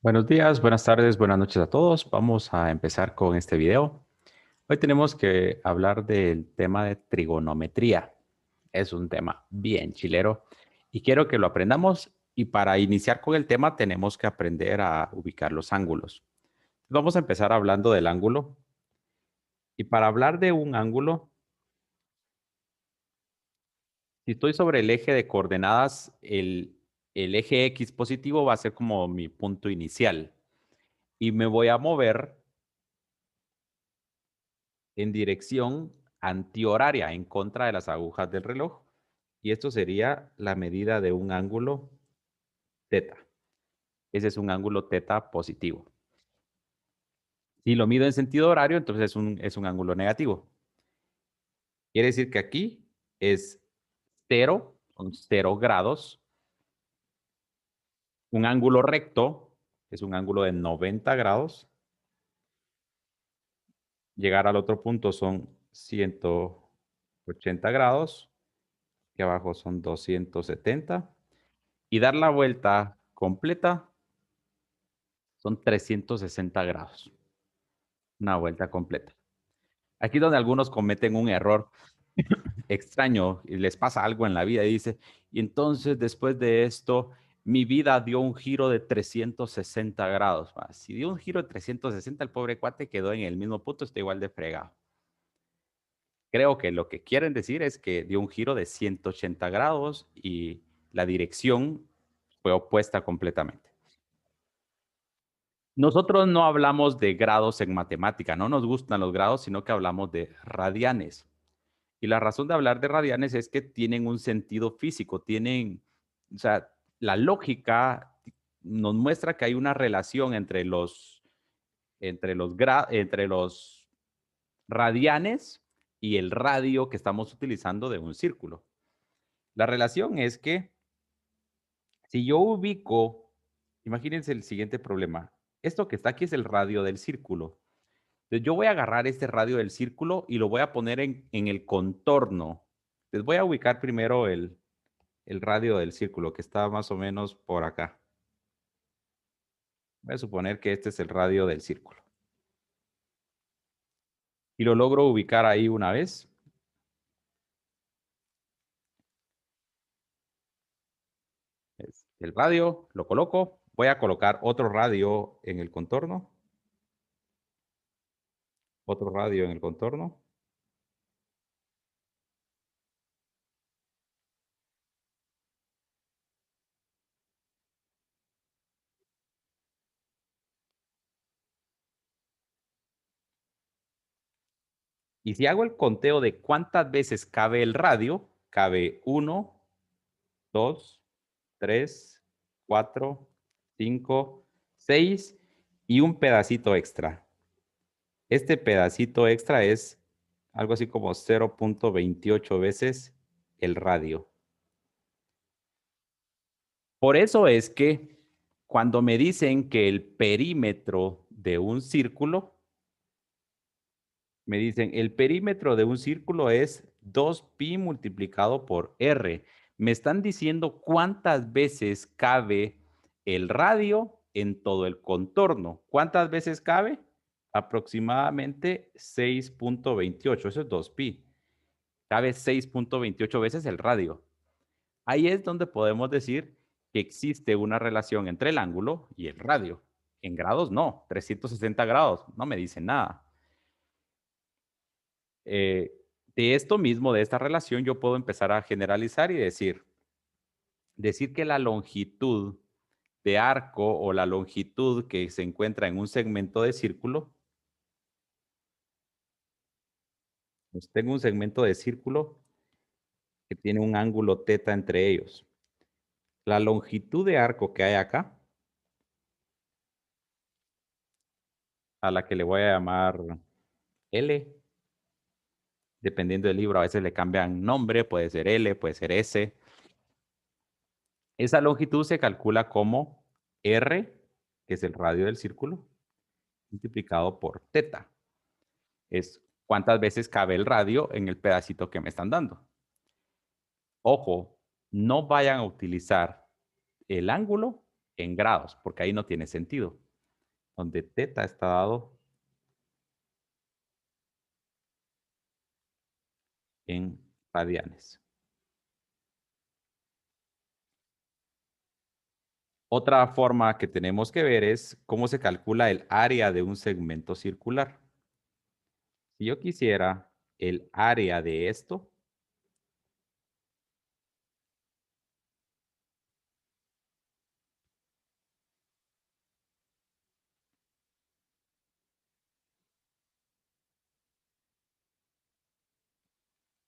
Buenos días, buenas tardes, buenas noches a todos. Vamos a empezar con este video. Hoy tenemos que hablar del tema de trigonometría. Es un tema bien chilero y quiero que lo aprendamos. Y para iniciar con el tema tenemos que aprender a ubicar los ángulos. Vamos a empezar hablando del ángulo. Y para hablar de un ángulo, si estoy sobre el eje de coordenadas, el eje X positivo va a ser como mi punto inicial. Y me voy a mover en dirección antihoraria, en contra de las agujas del reloj. Y esto sería la medida de un ángulo teta. Ese es un ángulo teta positivo. Si lo mido en sentido horario, entonces es un ángulo negativo. Quiere decir que aquí es 0, son 0 grados. Un ángulo recto es un ángulo de 90 grados. Llegar al otro punto son 180 grados. Aquí abajo son 270. Y dar la vuelta completa son 360 grados. Una vuelta completa. Aquí es donde algunos cometen un error extraño y les pasa algo en la vida y dice, y entonces después de esto, mi vida dio un giro de 360 grados. Si dio un giro de 360, el pobre cuate quedó en el mismo punto, está igual de fregado. Creo que lo que quieren decir es que dio un giro de 180 grados y la dirección fue opuesta completamente. Nosotros no hablamos de grados en matemática, no nos gustan los grados, sino que hablamos de radianes. Y la razón de hablar de radianes es que tienen un sentido físico, o sea, la lógica nos muestra que hay una relación entre los radianes y el radio que estamos utilizando de un círculo. La relación es que si yo ubico, imagínense el siguiente problema. Esto que está aquí es el radio del círculo. Entonces yo voy a agarrar este radio del círculo y lo voy a poner en el contorno. Les voy a ubicar primero el radio del círculo, que está más o menos por acá. Voy a suponer que este es el radio del círculo. Y lo logro ubicar ahí una vez. Es el radio, lo coloco. Voy a colocar otro radio en el contorno. Otro radio en el contorno. Y si hago el conteo de cuántas veces cabe el radio, cabe 1, 2, 3, 4, 5, 6 y un pedacito extra. Este pedacito extra es algo así como 0.28 veces el radio. Por eso es que cuando me dicen que el perímetro de un círculo, me dicen el perímetro de un círculo es 2pi multiplicado por r. Me están diciendo cuántas veces cabe el radio en todo el contorno. ¿Cuántas veces cabe? Aproximadamente 6.28. Eso es 2pi. Cabe 6.28 veces el radio. Ahí es donde podemos decir que existe una relación entre el ángulo y el radio. En grados no, 360 grados, no me dice nada. De esto mismo, de esta relación, yo puedo empezar a generalizar y decir que la longitud de arco o la longitud que se encuentra en un segmento de círculo, pues tengo un segmento de círculo que tiene un ángulo teta entre ellos. La longitud de arco que hay acá, a la que le voy a llamar L, dependiendo del libro, a veces le cambian nombre, puede ser L, puede ser S. Esa longitud se calcula como R, que es el radio del círculo, multiplicado por teta. Es cuántas veces cabe el radio en el pedacito que me están dando. Ojo, no vayan a utilizar el ángulo en grados, porque ahí no tiene sentido. Donde teta está dado en radianes. Otra forma que tenemos que ver es cómo se calcula el área de un segmento circular. Si yo quisiera el área de esto,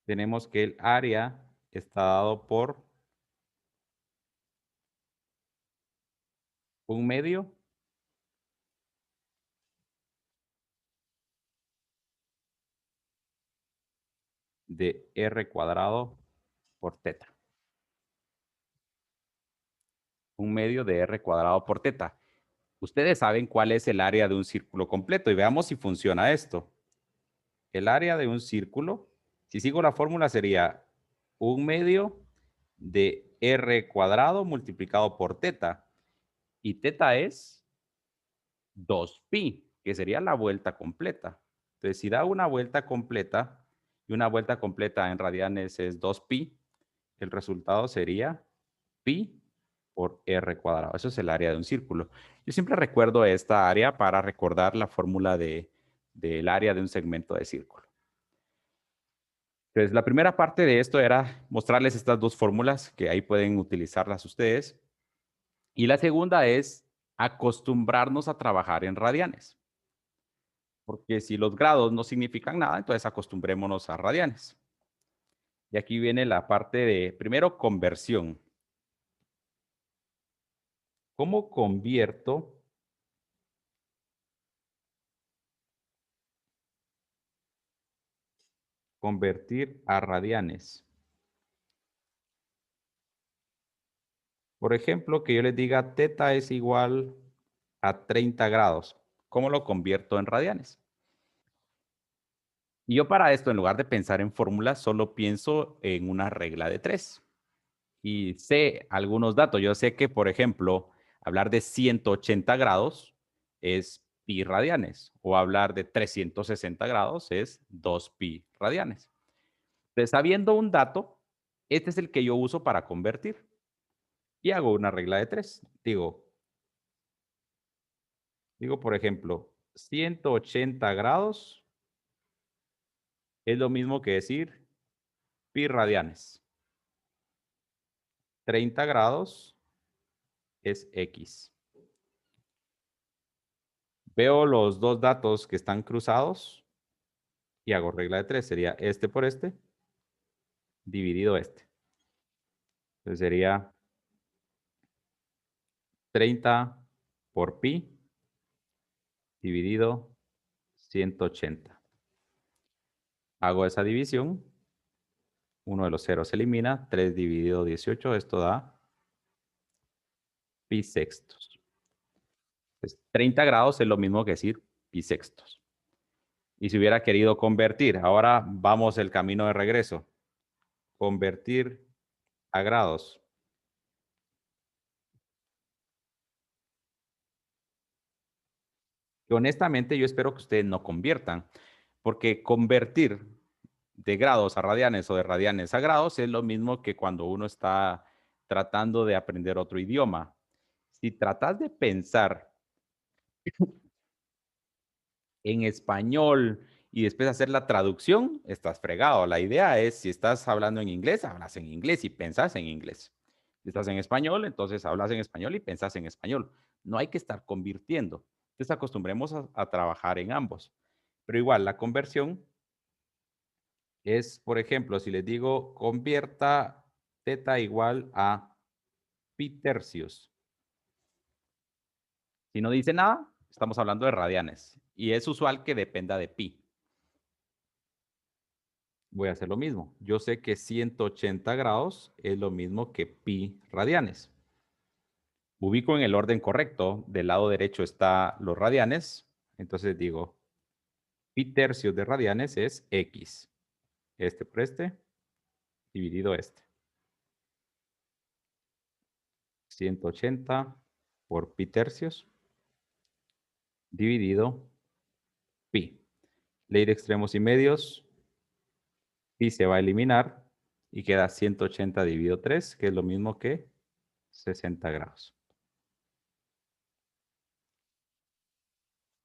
tenemos que el área está dado por 1/2 de r cuadrado por teta. 1/2 de r cuadrado por teta. Ustedes saben cuál es el área de un círculo completo y veamos si funciona esto. El área de un círculo, si sigo la fórmula, sería 1/2 de r cuadrado multiplicado por teta. Y teta es 2pi, que sería la vuelta completa. Entonces, si da una vuelta completa, y una vuelta completa en radianes es 2pi, el resultado sería pi por r cuadrado. Eso es el área de un círculo. Yo siempre recuerdo esta área para recordar la fórmula del área de un segmento de círculo. Entonces, la primera parte de esto era mostrarles estas dos fórmulas que ahí pueden utilizarlas ustedes. Y la segunda es acostumbrarnos a trabajar en radianes. Porque si los grados no significan nada, entonces acostumbrémonos a radianes. Y aquí viene la parte de, primero, conversión. ¿Cómo convertir a radianes? Por ejemplo, que yo les diga teta es igual a 30 grados. ¿Cómo lo convierto en radianes? Y yo para esto, en lugar de pensar en fórmulas, solo pienso en una regla de 3. Y sé algunos datos. Yo sé que, por ejemplo, hablar de 180 grados es pi radianes, o hablar de 360 grados es 2pi radianes. Entonces, sabiendo un dato, este es el que yo uso para convertir. Y hago una regla de 3. Digo, por ejemplo, 180 grados es lo mismo que decir pi radianes. 30 grados es x. Veo los dos datos que están cruzados y hago regla de 3. Sería este por este dividido este. Entonces sería 30 por pi dividido 180. Hago esa división. Uno de los ceros se elimina. 3 dividido 18. Esto da pi sextos. Entonces, 30 grados es lo mismo que decir pi sextos. Y si hubiera querido convertir, ahora vamos el camino de regreso. Convertir a grados. Y honestamente, yo espero que ustedes no conviertan, porque convertir de grados a radianes o de radianes a grados es lo mismo que cuando uno está tratando de aprender otro idioma. Si tratas de pensar en español y después hacer la traducción, estás fregado. La idea es, si estás hablando en inglés, hablas en inglés y pensás en inglés. Si estás en español, entonces hablas en español y pensás en español. No hay que estar convirtiendo. Entonces acostumbremos a trabajar en ambos. Pero igual, la conversión es, por ejemplo, si les digo convierta teta igual a pi tercios. Si no dice nada, estamos hablando de radianes. Y es usual que dependa de pi. Voy a hacer lo mismo. Yo sé que 180 grados es lo mismo que pi radianes. Ubico en el orden correcto. Del lado derecho está los radianes. Entonces digo, pi tercios de radianes es x. Este por este, dividido este. 180 por pi tercios dividido pi. Ley de extremos y medios. Pi se va a eliminar y queda 180 dividido 3, que es lo mismo que 60 grados.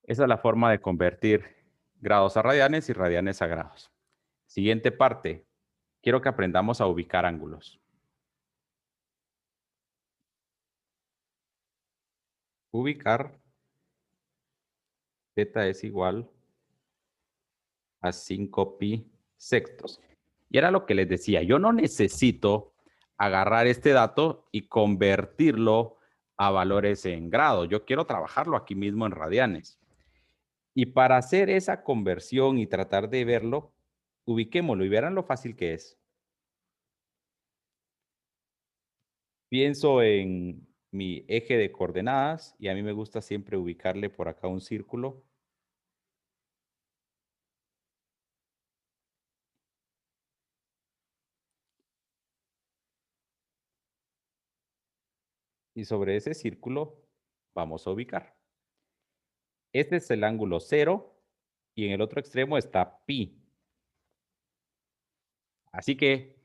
Esa es la forma de convertir grados a radianes y radianes a grados. Siguiente parte. Quiero que aprendamos a ubicar ángulos. Ubicar θ es igual a 5 pi sextos. Y era lo que les decía, yo no necesito agarrar este dato y convertirlo a valores en grado. Yo quiero trabajarlo aquí mismo en radianes. Y para hacer esa conversión y tratar de verlo, ubiquémoslo y verán lo fácil que es. Pienso en mi eje de coordenadas y a mí me gusta siempre ubicarle por acá un círculo. Y sobre ese círculo vamos a ubicar. Este es el ángulo 0 y en el otro extremo está pi. Así que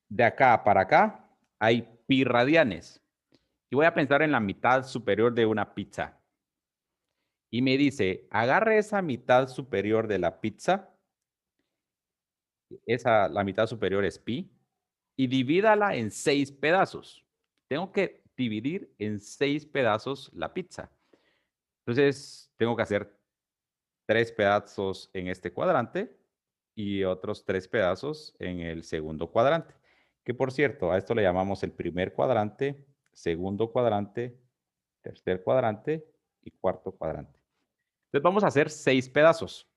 de acá para acá hay pi radianes. Y voy a pensar en la mitad superior de una pizza. Y me dice, agarre esa mitad superior de la pizza, la mitad superior es pi, y divídala en 6 pedazos. Tengo que dividir en 6 pedazos la pizza. Entonces, tengo que hacer 3 pedazos en este cuadrante y otros 3 pedazos en el segundo cuadrante. Que por cierto, a esto le llamamos el primer cuadrante, segundo cuadrante, tercer cuadrante y cuarto cuadrante. Entonces vamos a hacer 6 pedazos.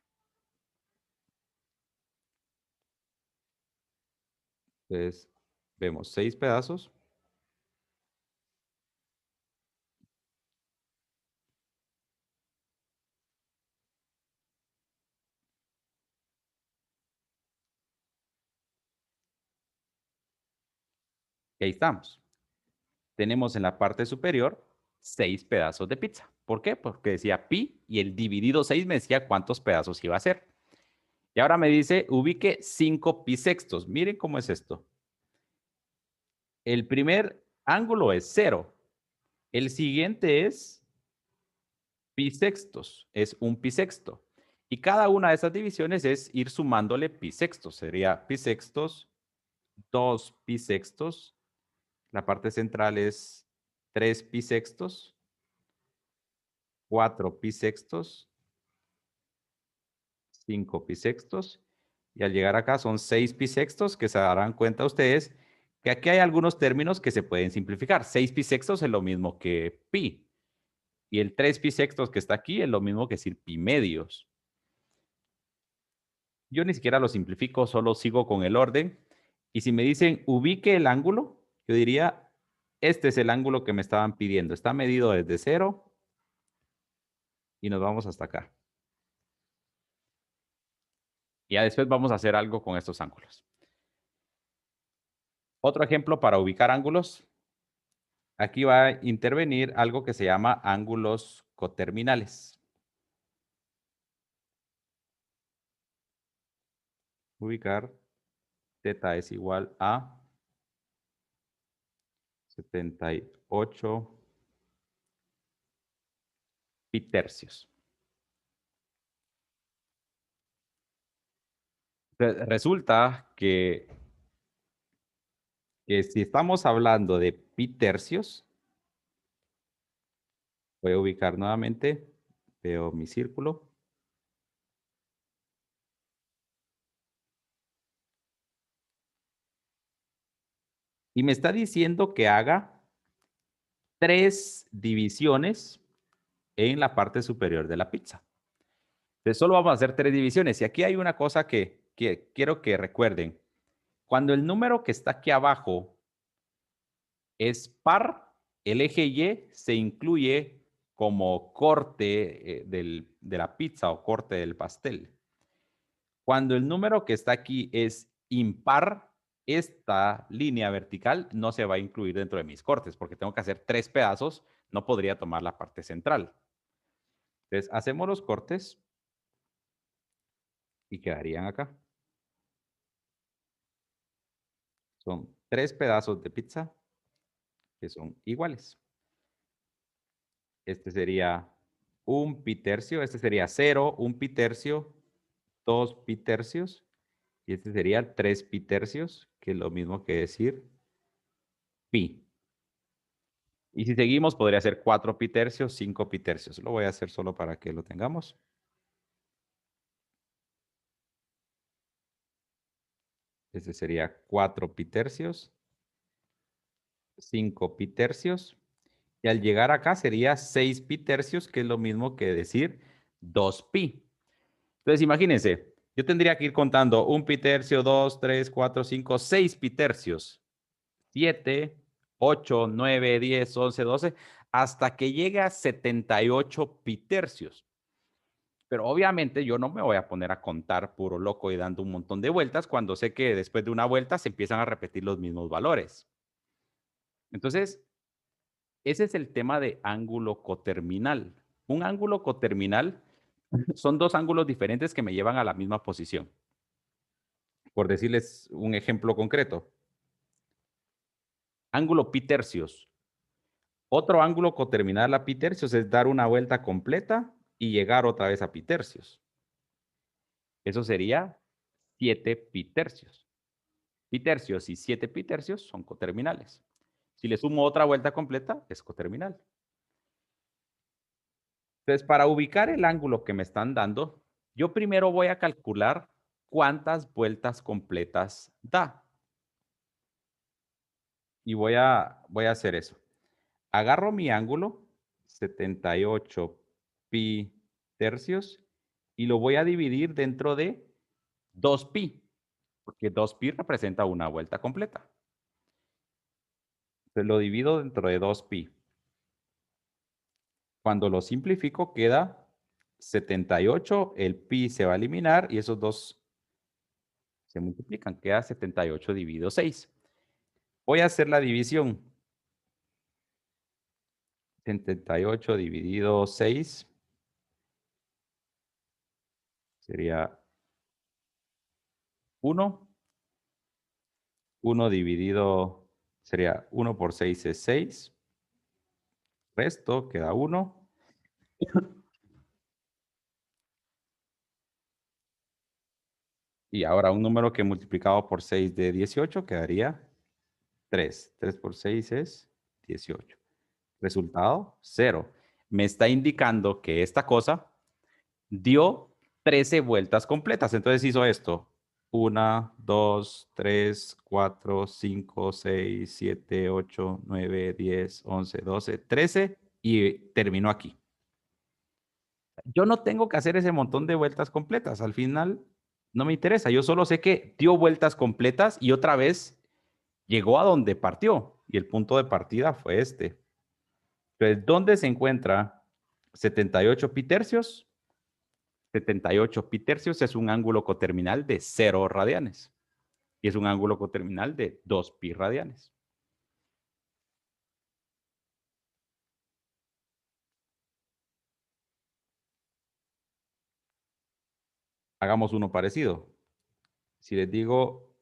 Entonces vemos 6 pedazos. Y ahí estamos. Tenemos en la parte superior 6 pedazos de pizza. ¿Por qué? Porque decía pi y el dividido 6 me decía cuántos pedazos iba a ser. Y ahora me dice ubique 5 pi sextos. Miren cómo es esto. El primer ángulo es 0. El siguiente es pi sextos, es un pi sexto. Y cada una de esas divisiones es ir sumándole pi sextos. Sería pi sextos, 2 pi sextos. La parte central es 3 pi sextos, 4 pi sextos, 5 pi sextos. Y al llegar acá son 6 pi sextos, que se darán cuenta ustedes que aquí hay algunos términos que se pueden simplificar. 6 pi sextos es lo mismo que pi. Y el 3 pi sextos que está aquí es lo mismo que decir pi medios. Yo ni siquiera lo simplifico, solo sigo con el orden. Y si me dicen ubique el ángulo, yo diría, este es el ángulo que me estaban pidiendo. Está medido desde 0 y nos vamos hasta acá. Y ya después vamos a hacer algo con estos ángulos. Otro ejemplo para ubicar ángulos. Aquí va a intervenir algo que se llama ángulos coterminales. Ubicar θ es igual a 78 pi tercios. Resulta que si estamos hablando de pi tercios, voy a ubicar nuevamente, veo mi círculo. Y me está diciendo que haga 3 divisiones en la parte superior de la pizza. Entonces solo vamos a hacer 3 divisiones. Y aquí hay una cosa que quiero que recuerden. Cuando el número que está aquí abajo es par, el eje Y se incluye como corte de la pizza o corte del pastel. Cuando el número que está aquí es impar, esta línea vertical no se va a incluir dentro de mis cortes porque tengo que hacer 3 pedazos no podría tomar la parte central. Entonces, hacemos los cortes y quedarían acá. Son 3 pedazos de pizza que son iguales. Este sería 1 pi tercio, este sería 0, 1 pi tercio, 2 pi tercios, y este sería 3 pi tercios, que es lo mismo que decir pi. Y si seguimos, podría ser 4 pi tercios, 5 pi tercios. Lo voy a hacer solo para que lo tengamos. Este sería 4 pi tercios, 5 pi tercios. Y al llegar acá sería 6 pi tercios, que es lo mismo que decir 2 pi. Entonces, imagínense, yo tendría que ir contando 1 pi tercio, 2, 3, 4, 5, 6 pi tercios, 7, 8, 9, 10, 11, 12, hasta que llegue a 78 pi tercios. Pero obviamente yo no me voy a poner a contar puro loco y dando un montón de vueltas cuando sé que después de una vuelta se empiezan a repetir los mismos valores. Entonces, ese es el tema de ángulo coterminal. Un ángulo coterminal son 2 ángulos diferentes que me llevan a la misma posición. Por decirles un ejemplo concreto. Ángulo pi tercios. Otro ángulo coterminal a pi tercios es dar una vuelta completa y llegar otra vez a pi tercios. Eso sería 7 pi tercios. Pi tercios y 7 pi tercios son coterminales. Si le sumo otra vuelta completa, es coterminal. Entonces, para ubicar el ángulo que me están dando, yo primero voy a calcular cuántas vueltas completas da. Y voy a hacer eso. Agarro mi ángulo, 78 pi tercios, y lo voy a dividir dentro de 2 pi, porque 2 pi representa una vuelta completa. Entonces lo divido dentro de 2 pi. Cuando lo simplifico queda 78, el pi se va a eliminar y esos dos se multiplican, queda 78 dividido 6. Voy a hacer la división. 78 dividido 6 sería 1. 1 dividido, sería 1 por 6 es 6. Resto, queda 1. Y ahora un número que multiplicado por 6 de 18 quedaría 3. 3 por 6 es 18. Resultado, 0. Me está indicando que esta cosa dio 13 vueltas completas. Entonces hizo esto. 1, 2, 3, 4, 5, 6, 7, 8, 9, 10, 11, 12, 13 y terminó aquí. Yo no tengo que hacer ese montón de vueltas completas. Al final no me interesa. Yo solo sé que dio vueltas completas y otra vez llegó a donde partió. Y el punto de partida fue este. Entonces, ¿dónde se encuentra 78 pi tercios? 78 pi tercios es un ángulo coterminal de 0 radianes. Y es un ángulo coterminal de 2 pi radianes. Hagamos uno parecido. Si les digo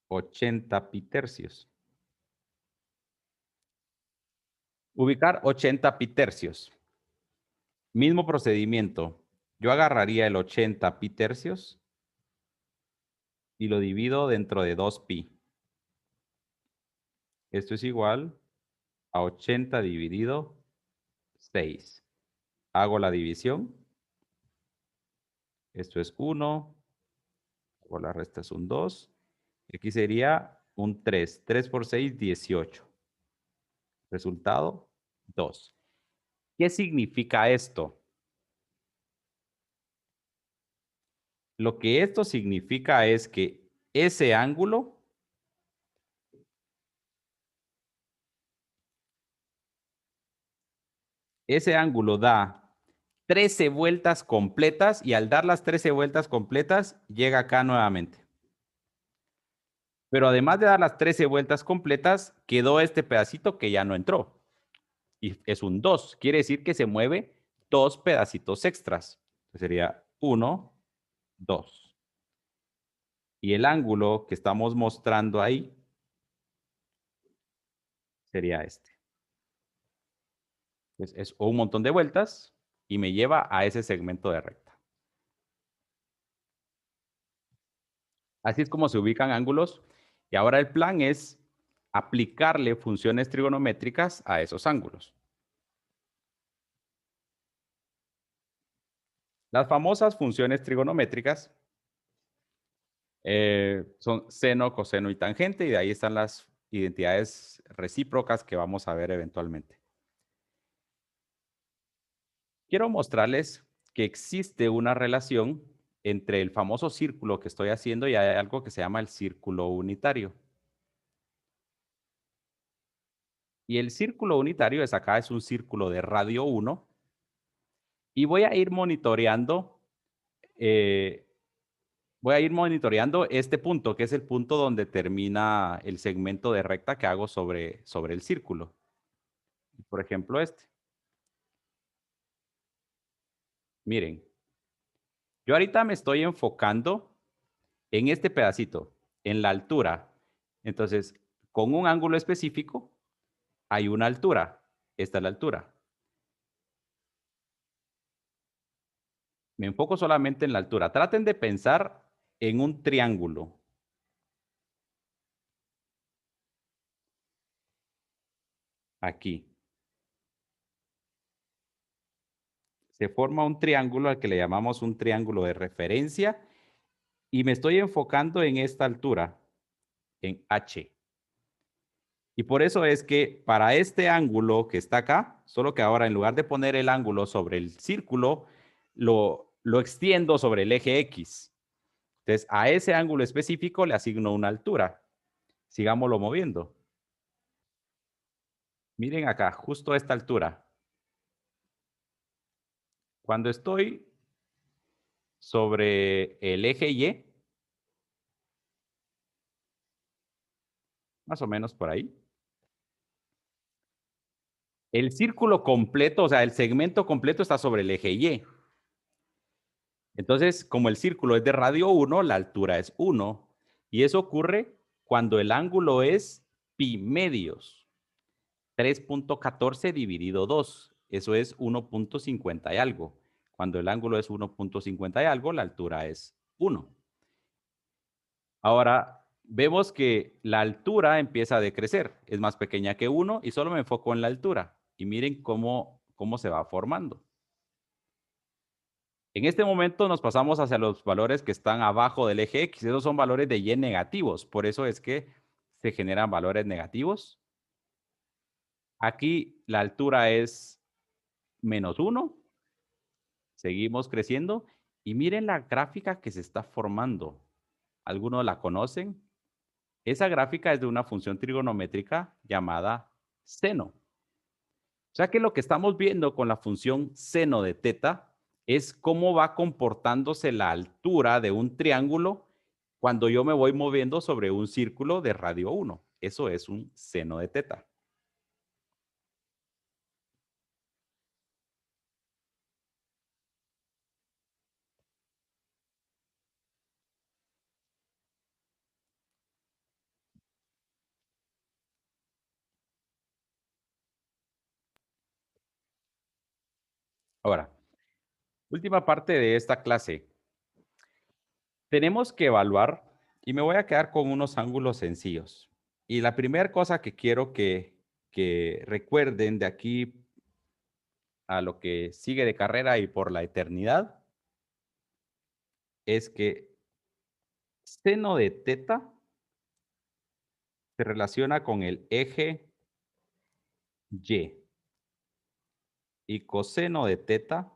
80 pi tercios. Ubicar 80 pi tercios. Mismo procedimiento. Yo agarraría el 80 pi tercios y lo divido dentro de 2 pi. Esto es igual a 80 dividido 6. Hago la división. Esto es 1. O la resta es un 2. Aquí sería un 3. 3 por 6, 18. Resultado, 2. ¿Qué significa esto? Lo que esto significa es que ese ángulo da 13 vueltas completas y al dar las 13 vueltas completas llega acá nuevamente. Pero además de dar las 13 vueltas completas, quedó este pedacito que ya no entró. y es un 2. Quiere decir que se mueve 2 pedacitos extras. Sería 1, 2. Y el ángulo que estamos mostrando ahí sería este. Entonces, es un montón de vueltas y me lleva a ese segmento de recta. Así es como se ubican ángulos. Y ahora el plan es aplicarle funciones trigonométricas a esos ángulos. Las famosas funciones trigonométricas son seno, coseno y tangente, y de ahí están las identidades recíprocas que vamos a ver eventualmente. Quiero mostrarles que existe una relación entre el famoso círculo que estoy haciendo y hay algo que se llama el círculo unitario. Y el círculo unitario es acá, es un círculo de radio 1, y voy a ir monitoreando este punto, que es el punto donde termina el segmento de recta que hago sobre el círculo. Por ejemplo, este. Miren, yo ahorita me estoy enfocando en este pedacito, en la altura. Entonces, con un ángulo específico, hay una altura. Esta es la altura. Me enfoco solamente en la altura. Traten de pensar en un triángulo. Aquí. Se forma un triángulo al que le llamamos un triángulo de referencia y me estoy enfocando en esta altura, en H. Y por eso es que para este ángulo que está acá, solo que ahora en lugar de poner el ángulo sobre el círculo, lo extiendo sobre el eje X. Entonces, a ese ángulo específico le asigno una altura. Sigámoslo moviendo. Miren acá, justo a esta altura. Cuando estoy sobre el eje Y, más o menos por ahí, el círculo completo, o sea, el segmento completo está sobre el eje Y. Entonces, como el círculo es de radio 1, la altura es 1. Y eso ocurre cuando el ángulo es pi medios. 3.14 dividido 2. Eso es 1.50 y algo. Cuando el ángulo es 1.50 y algo, la altura es 1. Ahora, vemos que la altura empieza a decrecer. Es más pequeña que 1 y solo me enfoco en la altura. Y miren cómo se va formando. En este momento nos pasamos hacia los valores que están abajo del eje X. Esos son valores de Y negativos. Por eso es que se generan valores negativos. Aquí la altura es menos 1. Seguimos creciendo. Y miren la gráfica que se está formando. ¿Algunos la conocen? Esa gráfica es de una función trigonométrica llamada seno. O sea que lo que estamos viendo con la función seno de teta es cómo va comportándose la altura de un triángulo cuando yo me voy moviendo sobre un círculo de radio 1. Eso es un seno de teta. Ahora, última parte de esta clase. Tenemos que evaluar, y me voy a quedar con unos ángulos sencillos. Y la primera cosa que quiero que recuerden de aquí a lo que sigue de carrera y por la eternidad es que seno de teta se relaciona con el eje Y y coseno de teta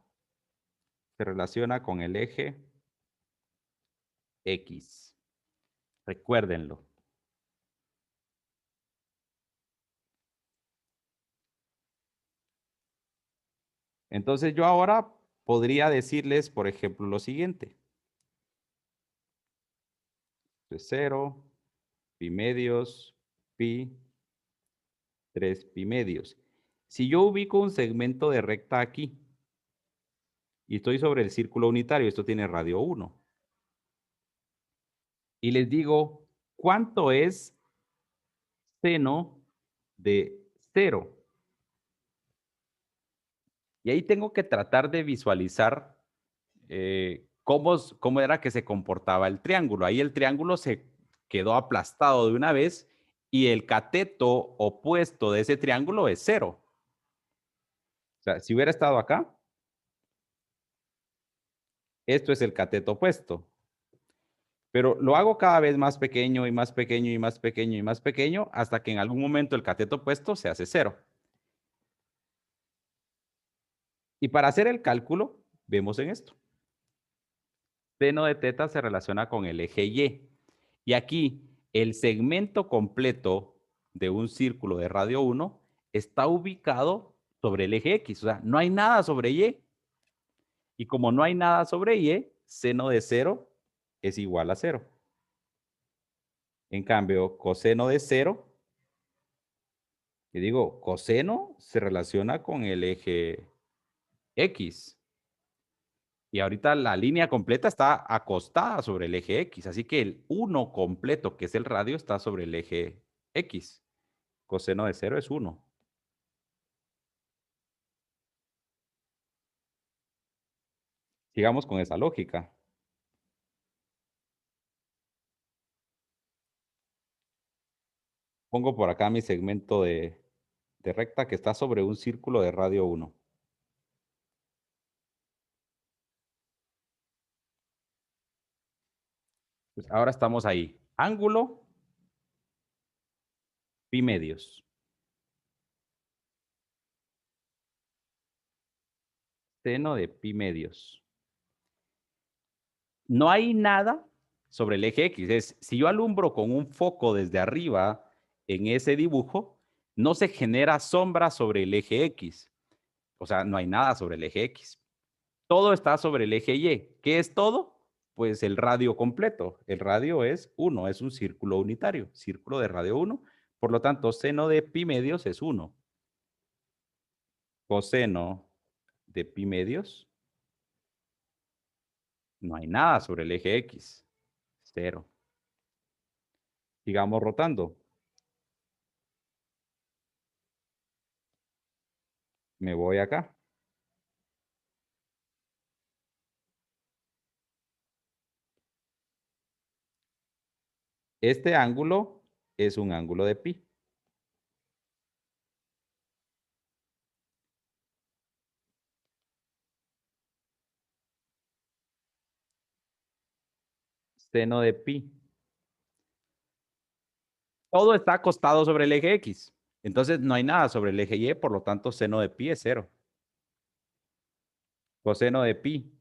se relaciona con el eje X. Recuérdenlo. Entonces yo ahora podría decirles, por ejemplo, lo siguiente. Esto es 0, pi medios, pi, 3 pi medios. Si yo ubico un segmento de recta aquí y estoy sobre el círculo unitario, esto tiene radio 1, y les digo, ¿cuánto es seno de 0? Y ahí tengo que tratar de visualizar cómo era que se comportaba el triángulo. Ahí el triángulo se quedó aplastado de una vez y el cateto opuesto de ese triángulo es 0. O sea, si hubiera estado acá, esto es el cateto opuesto. Pero lo hago cada vez más pequeño y más pequeño y más pequeño y más pequeño hasta que en algún momento el cateto opuesto se hace 0. Y para hacer el cálculo, vemos en esto. Seno de teta se relaciona con el eje Y. Y aquí el segmento completo de un círculo de radio 1 está ubicado sobre el eje X. O sea, no hay nada sobre Y. Y como no hay nada sobre Y, seno de 0 es igual a 0. En cambio, coseno de 0, y digo, coseno se relaciona con el eje X. Y ahorita la línea completa está acostada sobre el eje X, así que el 1 completo, que es el radio, está sobre el eje X. Coseno de 0 es 1. Sigamos con esa lógica. Pongo por acá mi segmento de recta que está sobre un círculo de radio 1. Pues ahora estamos ahí. Ángulo, pi medios. Seno de pi medios. No hay nada sobre el eje X. Si yo alumbro con un foco desde arriba en ese dibujo, no se genera sombra sobre el eje X. O sea, no hay nada sobre el eje X. Todo está sobre el eje Y. ¿Qué es todo? Pues el radio completo. El radio es 1, es un círculo unitario, círculo de radio 1. Por lo tanto, seno de pi medios es 1. Coseno de pi medios, no hay nada sobre el eje X, 0. Sigamos rotando. Me voy acá. Este ángulo es un ángulo de pi. Seno de pi. Todo está acostado sobre el eje X. Entonces no hay nada sobre el eje Y, por lo tanto seno de pi es 0. Coseno de pi.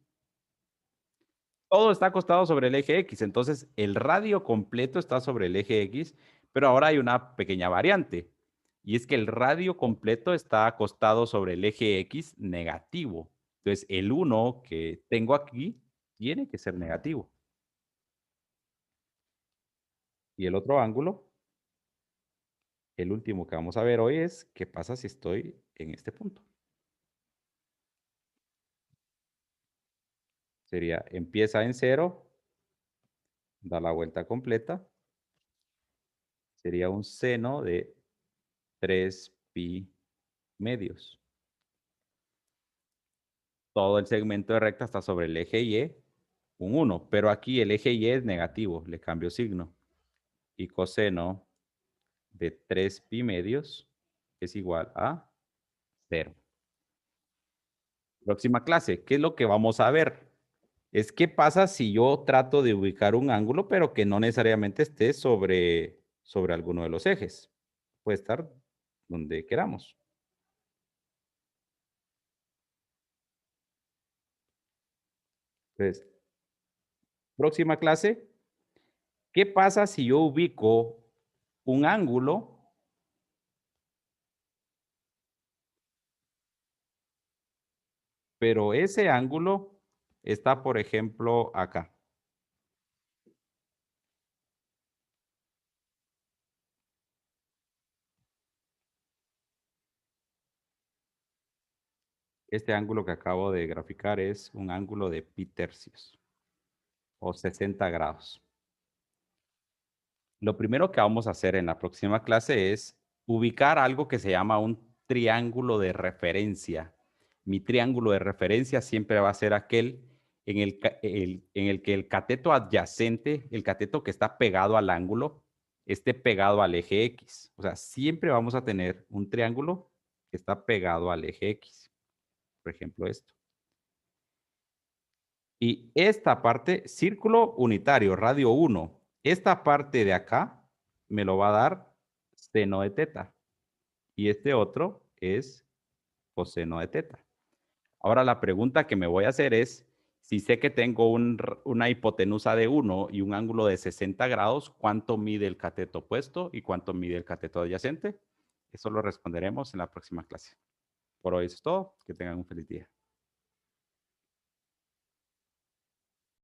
Todo está acostado sobre el eje X. Entonces el radio completo está sobre el eje X, pero ahora hay una pequeña variante. Y es que el radio completo está acostado sobre el eje X negativo. Entonces el 1 que tengo aquí tiene que ser negativo. Y el otro ángulo, el último que vamos a ver hoy es qué pasa si estoy en este punto. Sería, empieza en 0, da la vuelta completa. Sería un seno de 3 pi medios. Todo el segmento de recta está sobre el eje Y, un 1, pero aquí el eje Y es negativo, le cambio signo. Y coseno de 3 pi medios es igual a 0. Próxima clase, ¿qué es lo que vamos a ver? Es qué pasa si yo trato de ubicar un ángulo, pero que no necesariamente esté sobre alguno de los ejes. Puede estar donde queramos. Entonces, próxima clase, ¿qué pasa si yo ubico un ángulo, pero ese ángulo está, por ejemplo, acá? Este ángulo que acabo de graficar es un ángulo de pi tercios o 60 grados. Lo primero que vamos a hacer en la próxima clase es ubicar algo que se llama un triángulo de referencia. Mi triángulo de referencia siempre va a ser aquel en el que el cateto adyacente, el cateto que está pegado al ángulo, esté pegado al eje X. O sea, siempre vamos a tener un triángulo que está pegado al eje X. Por ejemplo, esto. Y esta parte, círculo unitario, radio 1, esta parte de acá me lo va a dar seno de teta. Y este otro es coseno de teta. Ahora la pregunta que me voy a hacer es, si sé que tengo una hipotenusa de 1 y un ángulo de 60 grados, ¿cuánto mide el cateto opuesto y cuánto mide el cateto adyacente? Eso lo responderemos en la próxima clase. Por hoy es todo. Que tengan un feliz día.